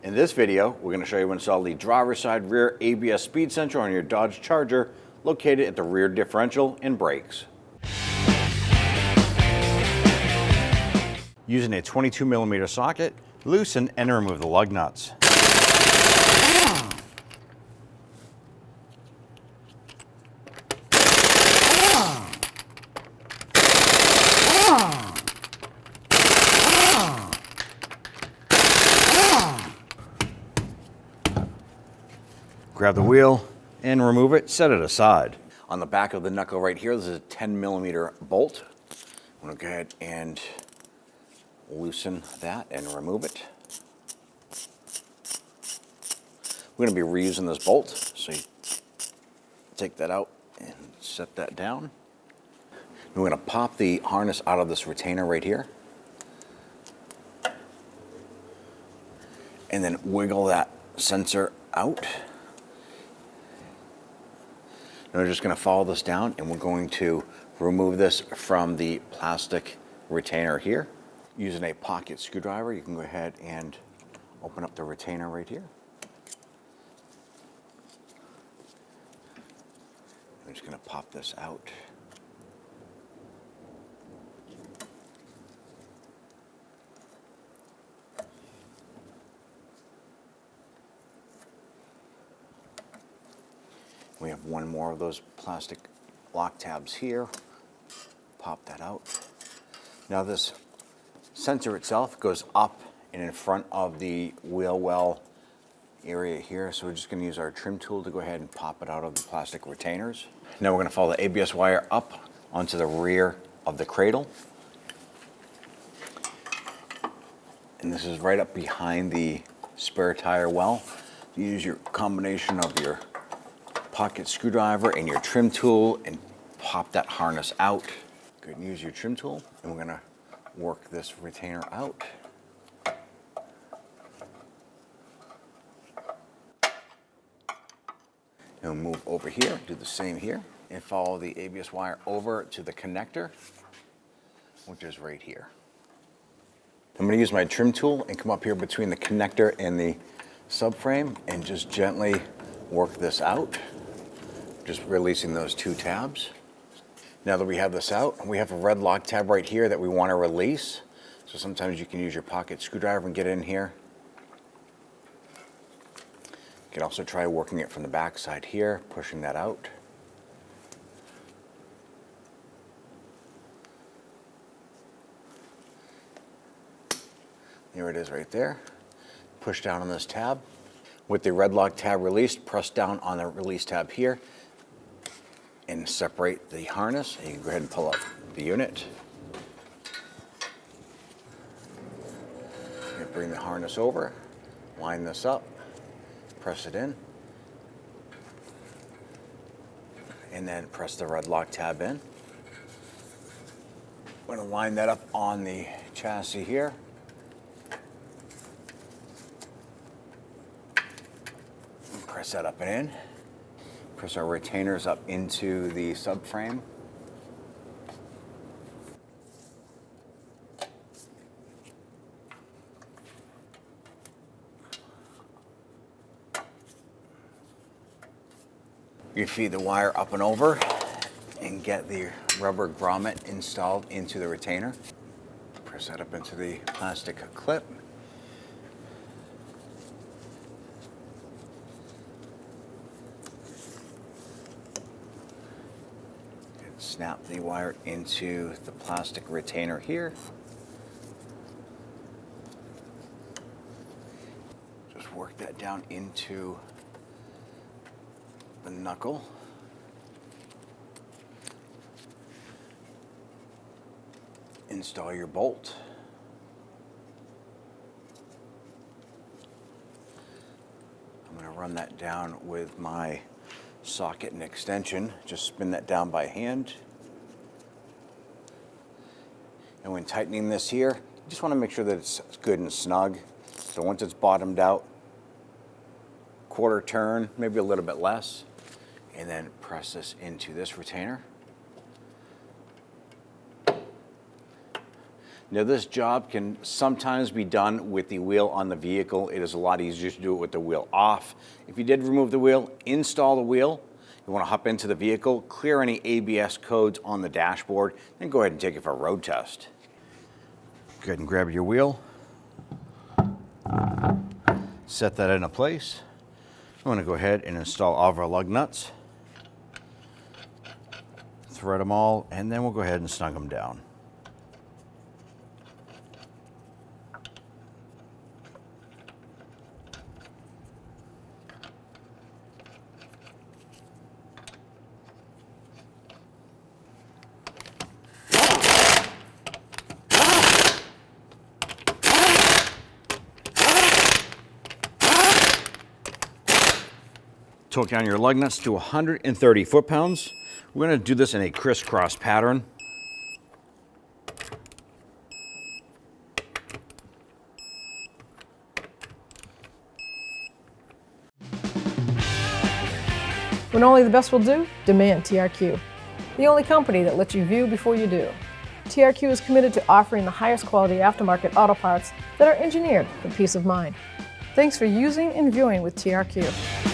In this video, we're going to show you how to install the driver's side rear ABS speed sensor on your Dodge Charger located at the rear differential and brakes. Using a 22mm socket, loosen and remove the lug nuts. Grab the wheel and remove it, set it aside. On the back of the knuckle right here, this is a 10mm bolt. I'm going to go ahead and loosen that and remove it. We're going to be reusing this bolt, so you take that out and set that down. We're going to pop the harness out of this retainer right here. And then wiggle that sensor out. Now we're just going to follow this down and we're going to remove this from the plastic retainer here. Using a pocket screwdriver, you can go ahead and open up the retainer right here. I'm just going to pop this out. We have one more of those plastic lock tabs here. Pop that out. Now this sensor itself goes up and in front of the wheel well area here. So we're just going to use our trim tool to go ahead and pop it out of the plastic retainers. Now we're going to follow the ABS wire up onto the rear of the cradle. And this is right up behind the spare tire well. You use your combination of your pocket screwdriver and your trim tool and pop that harness out. Good, and use your trim tool and we're going to work this retainer out. And we'll move over here, do the same here, and follow the ABS wire over to the connector, which is right here. I'm going to use my trim tool and come up here between the connector and the subframe and just gently work this out. Just releasing those two tabs. Now that we have this out, we have a red lock tab right here that we want to release. So sometimes you can use your pocket screwdriver and get in here. You can also try working it from the back side here, pushing that out. There it is right there. Push down on this tab. With the red lock tab released, press down on the release tab here and separate the harness. You can go ahead and pull up the unit. You bring the harness over, line this up, press it in, and then press the red lock tab in. I'm going to line that up on the chassis here. And press that up and in. Press our retainers up into the subframe. You feed the wire up and over and get the rubber grommet installed into the retainer. Press that up into the plastic clip. Snap the wire into the plastic retainer here. Just work that down into the knuckle. Install your bolt. I'm going to run that down with my socket and extension. Just spin that down by hand. And when tightening this here, you just want to make sure that it's good and snug. So once it's bottomed out, quarter turn, maybe a little bit less, and then press this into this retainer. Now this job can sometimes be done with the wheel on the vehicle. It is a lot easier to do it with the wheel off. If you did remove the wheel, install the wheel. You want to hop into the vehicle, clear any ABS codes on the dashboard, then go ahead and take it for a road test. Go ahead and grab your wheel. Set that into place. I'm going to go ahead and install all of our lug nuts. Thread them all, and then we'll go ahead and snug them down. Torque down your lug nuts to 130 foot-pounds. We're going to do this in a crisscross pattern. When only the best will do, demand TRQ. The only company that lets you view before you do. TRQ is committed to offering the highest quality aftermarket auto parts that are engineered for peace of mind. Thanks for using and viewing with TRQ.